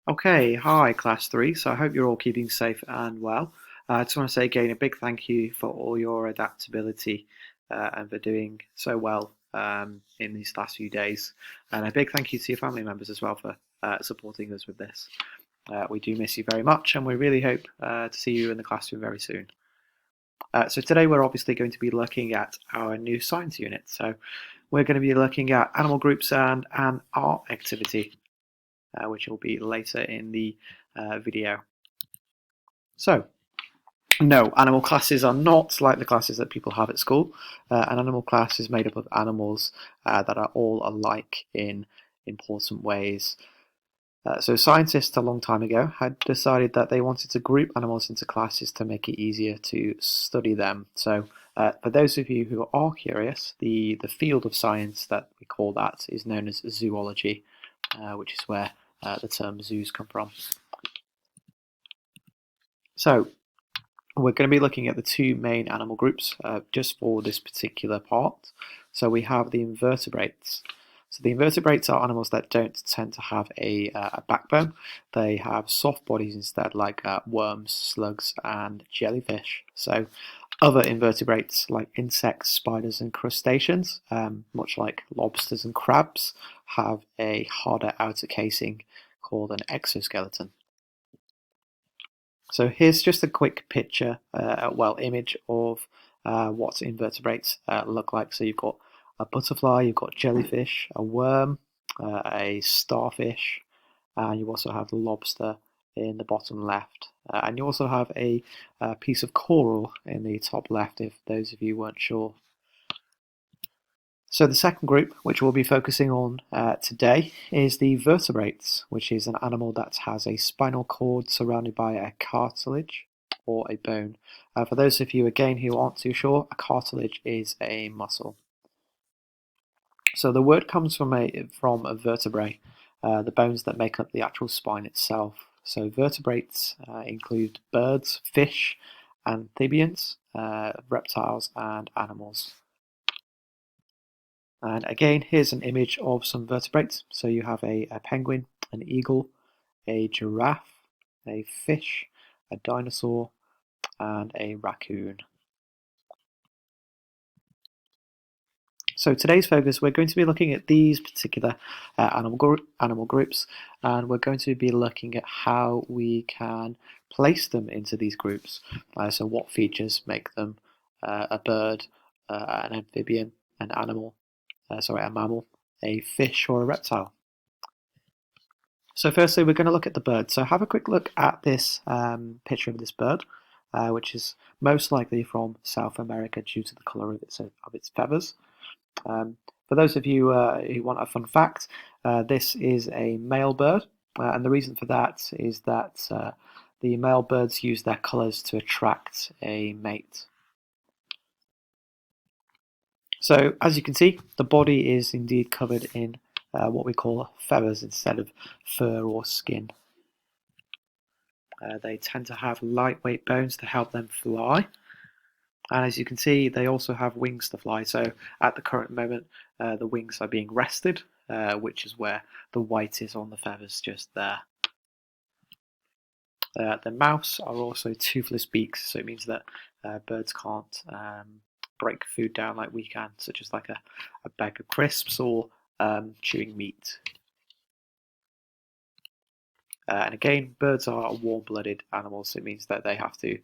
Okay, hi Class 3. So I hope you're all keeping safe and well. I just want to say again a big thank you for all your adaptability and for doing so well in these last few days. And a big thank you to your family members as well for supporting us with this. We do miss you very much and we really hope to see you in the classroom very soon. So today we're obviously going to be looking at our new science unit. So we're going to be looking at animal groups and an art activity, which will be later in the video. So, no, animal classes are not like the classes that people have at school. An animal class is made up of animals that are all alike in important ways. So scientists a long time ago had decided that they wanted to group animals into classes to make it easier to study them. So for those of you who are curious, the field of science that we call that is known as zoology, which is where the term zoos come from. So we're going to be looking at the two main animal groups just for this particular part. So we have the invertebrates. So the invertebrates are animals that don't tend to have a backbone. They have soft bodies instead, like worms, slugs, and jellyfish. So other invertebrates like insects, spiders, and crustaceans, much like lobsters and crabs, have a harder outer casing called an exoskeleton. So here's just a quick picture, image of what invertebrates look like. So you've got a butterfly, you've got jellyfish, a worm, a starfish, and you also have the lobster in the bottom left. And you also have a piece of coral in the top left, if those of you weren't sure. So the second group, which we'll be focusing on today, is the vertebrates, which is an animal that has a spinal cord surrounded by a cartilage or a bone. For those of you, again, who aren't too sure, a cartilage is a muscle. So the word comes from a vertebrae, the bones that make up the actual spine itself. So vertebrates include birds, fish, amphibians, reptiles, and animals. And again, here's an image of some vertebrates. So you have a penguin, an eagle, a giraffe, a fish, a dinosaur, and a raccoon. So today's focus, we're going to be looking at these particular animal groups, and we're going to be looking at how we can place them into these groups. So what features make them a bird, an amphibian, an animal, a mammal, a fish, or a reptile. So firstly, we're going to look at the bird. So have a quick look at this picture of this bird, which is most likely from South America due to the colour of its feathers. For those of you who want a fun fact, this is a male bird, and the reason for that is that the male birds use their colours to attract a mate. So as you can see, the body is indeed covered in what we call feathers instead of fur or skin. They tend to have lightweight bones to help them fly. And as you can see, they also have wings to fly. So at the current moment, the wings are being rested, which is where the white is on the feathers just there. The mouse are also toothless beaks, so it means that birds can't break food down like we can, such as like a bag of crisps or chewing meat. And again, birds are warm-blooded animals, so it means that they have to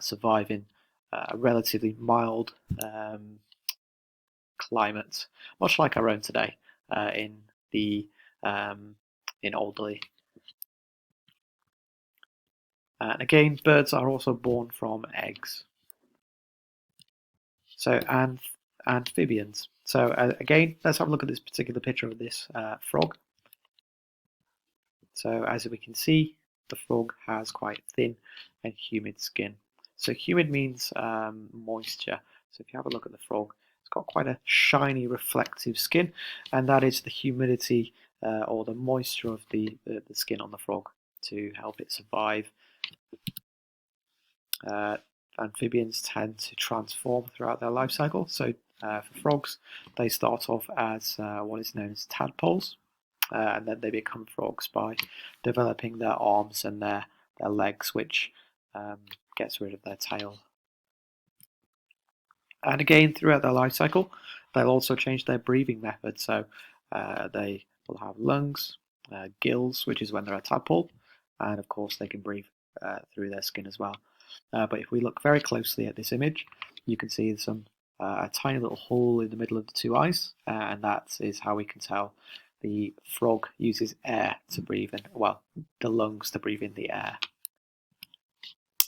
survive in a relatively mild climate, much like our own today in the in Alderley. And again, birds are also born from eggs. So amphibians. So again, let's have a look at this particular picture of this frog. So as we can see, the frog has quite thin and humid skin. So humid means moisture. So if you have a look at the frog, it's got quite a shiny reflective skin, and that is the humidity or the moisture of the skin on the frog to help it survive. Amphibians tend to transform throughout their life cycle. So for frogs, they start off as what is known as tadpoles. and then they become frogs by developing their arms and their legs, which gets rid of their tail. And again, throughout their life cycle, they'll also change their breathing method. So they will have lungs, gills, which is when they're a tadpole, and of course they can breathe through their skin as well. But if we look very closely at this image, you can see a tiny little hole in the middle of the two eyes, and that is how we can tell the frog uses air to breathe in, well, the lungs to breathe in the air.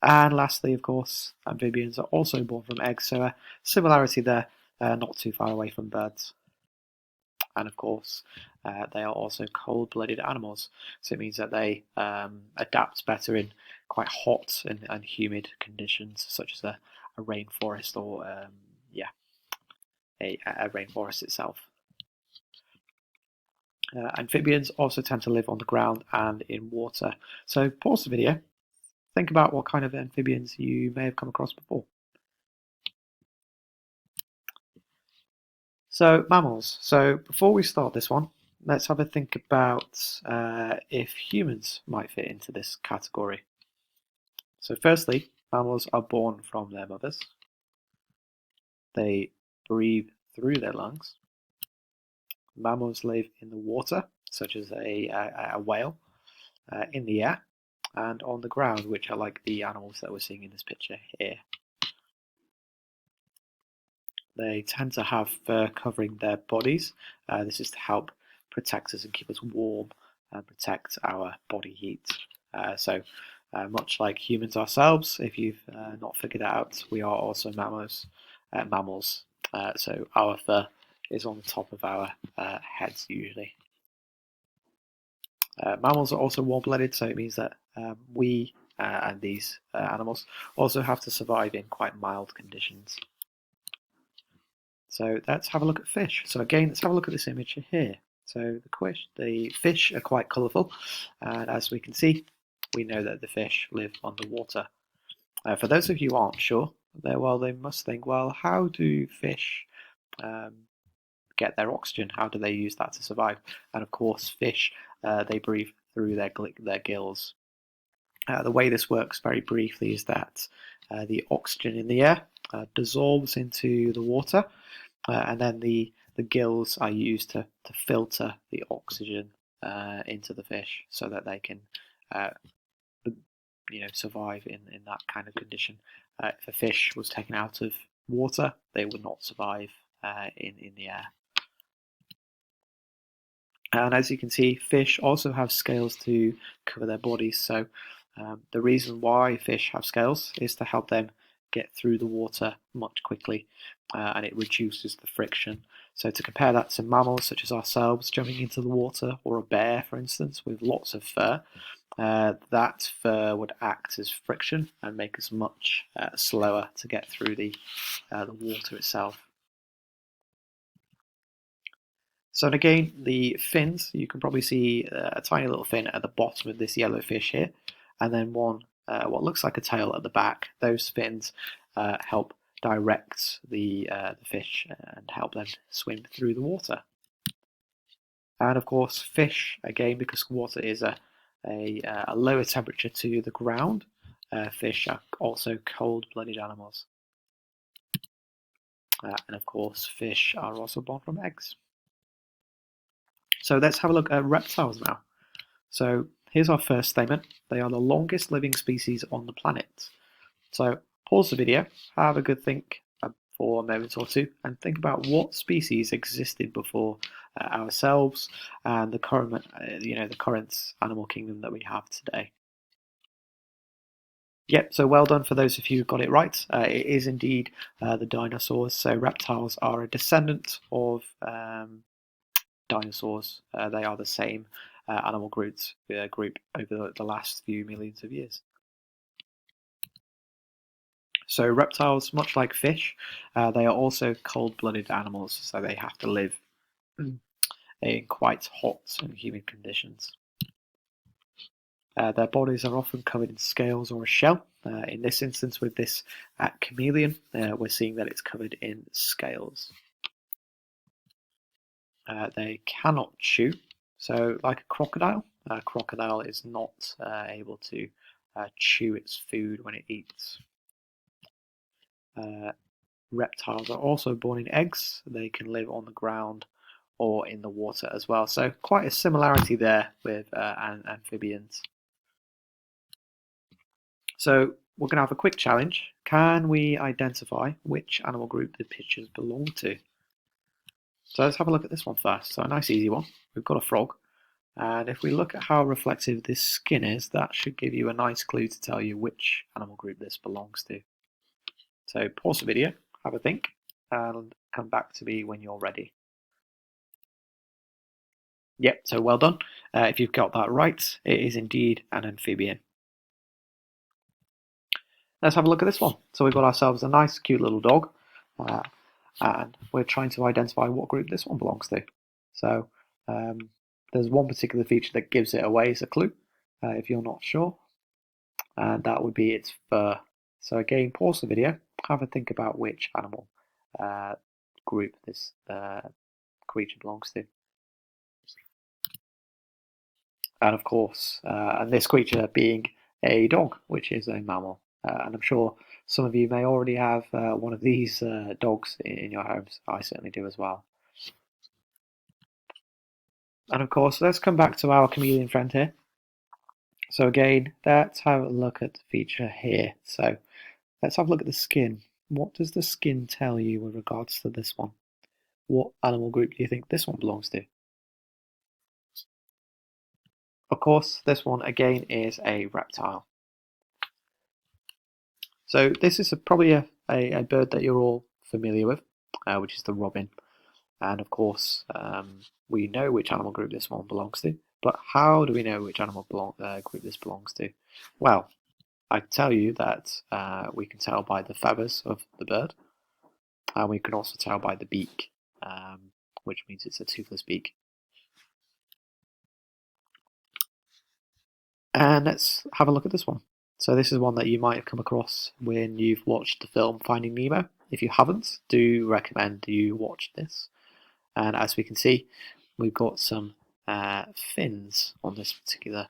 And lastly, of course, amphibians are also born from eggs, so a similarity there, not too far away from birds. And of course, they are also cold-blooded animals, so it means that they adapt better in quite hot and humid conditions, such as a rainforest or a rainforest itself. Amphibians also tend to live on the ground and in water. So pause the video. Think about what kind of amphibians you may have come across before. So mammals. So before we start this one, let's have a think about if humans might fit into this category. So firstly, mammals are born from their mothers. They breathe through their lungs. Mammals live in the water, such as a whale, in the air, and on the ground, which are like the animals that we're seeing in this picture here. They tend to have fur covering their bodies. This is to help protect us and keep us warm and protect our body heat. So much like humans ourselves, if you've not figured it out, we are also mammals. So our fur is on the top of our heads usually. Mammals are also warm-blooded, so it means that we and these animals also have to survive in quite mild conditions. So let's have a look at fish. So again, let's have a look at this image here. So the fish are quite colourful, and as we can see, we know that the fish live underwater. For those of you who aren't sure, they must think, well, how do fish get their oxygen? How do they use that to survive? And of course, fish, they breathe through their gills. The way this works very briefly is that the oxygen in the air dissolves into the water, and then the gills are used to filter the oxygen into the fish so that they can survive in that kind of condition. If a fish was taken out of water, they would not survive in the air. And as you can see, fish also have scales to cover their bodies. So the reason why fish have scales is to help them get through the water much quickly, and it reduces the friction. So to compare that to mammals such as ourselves jumping into the water, or a bear, for instance, with lots of fur, that fur would act as friction and make us much slower to get through the water itself. So again, the fins, you can probably see a tiny little fin at the bottom of this yellow fish here, and then one, what looks like a tail at the back. Those fins help direct the fish and help them swim through the water. And of course, fish, again, because water is a lower temperature to the ground, fish are also cold-blooded animals. And of course, fish are also born from eggs. So let's have a look at reptiles now. So here's our first statement. They are the longest living species on the planet. So pause the video, have a good think for a moment or two, and think about what species existed before ourselves and the current, the current animal kingdom that we have today. Yep, so well done for those of you who got it right. It is indeed the dinosaurs. So reptiles are a descendant of dinosaurs. They are the same animal group over the last few millions of years. So reptiles, much like fish, they are also cold-blooded animals, so they have to live in quite hot and humid conditions. Their bodies are often covered in scales or a shell. In this instance, with this chameleon, we're seeing that it's covered in scales. They cannot chew, So like a crocodile is not able to chew its food when it eats. Reptiles are also born in eggs. They can live on the ground or in the water as well. So quite a similarity there with amphibians. So we're going to have a quick challenge. Can we identify which animal group the pictures belong to? So let's have a look at this one first. So a nice easy one. We've got a frog. And if we look at how reflective this skin is, that should give you a nice clue to tell you which animal group this belongs to. So pause the video, have a think, and come back to me when you're ready. Yep, so well done. If you've got that right, it is indeed an amphibian. Let's have a look at this one. So we've got ourselves a nice, cute little dog, and we're trying to identify what group this one belongs to. So there's one particular feature that gives it away as a clue, if you're not sure, and that would be its fur. So again, pause the video, have a think about which animal group this creature belongs to. And of course, and this creature being a dog, which is a mammal. And I'm sure some of you may already have one of these dogs in your homes. I certainly do as well. And of course, let's come back to our chameleon friend here. So again, let's have a look at the feature here. So let's have a look at the skin. What does the skin tell you with regards to this one? What animal group do you think this one belongs to? Of course, this one again is a reptile. So this is probably a bird that you're all familiar with, which is the robin. And of course, we know which animal group this one belongs to. But how do we know which animal group this belongs to? Well, I can tell you that we can tell by the feathers of the bird, and we can also tell by the beak, which means it's a toothless beak. And let's have a look at this one. So this is one that you might have come across when you've watched the film Finding Nemo. If you haven't, do recommend you watch this. And as we can see, we've got some fins on this particular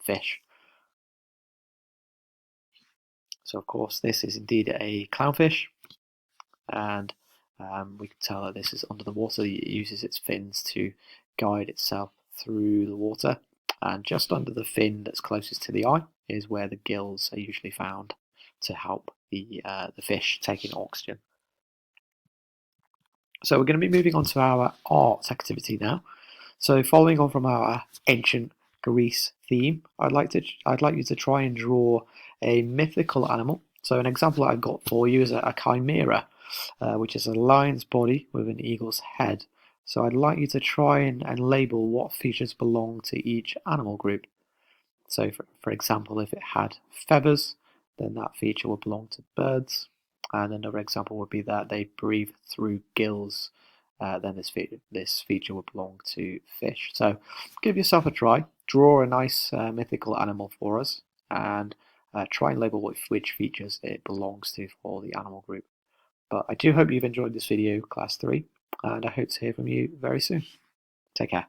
fish. So of course this is indeed a clownfish, and we can tell that this is under the water. It uses its fins to guide itself through the water, and just under the fin that's closest to the eye is where the gills are usually found to help the fish take in oxygen. So we're going to be moving on to our art activity now. So following on from our ancient Greece theme, I'd like you to try and draw a mythical animal. So an example I've got for you is a chimera, which is a lion's body with an eagle's head. So I'd like you to try and label what features belong to each animal group. So for example, if it had feathers, then that feature would belong to birds. And another example would be that they breathe through gills. Then this feature would belong to fish. So give yourself a try. Draw a nice mythical animal for us, and try and label which features it belongs to for the animal group. But I do hope you've enjoyed this video, Class 3, and I hope to hear from you very soon. Take care.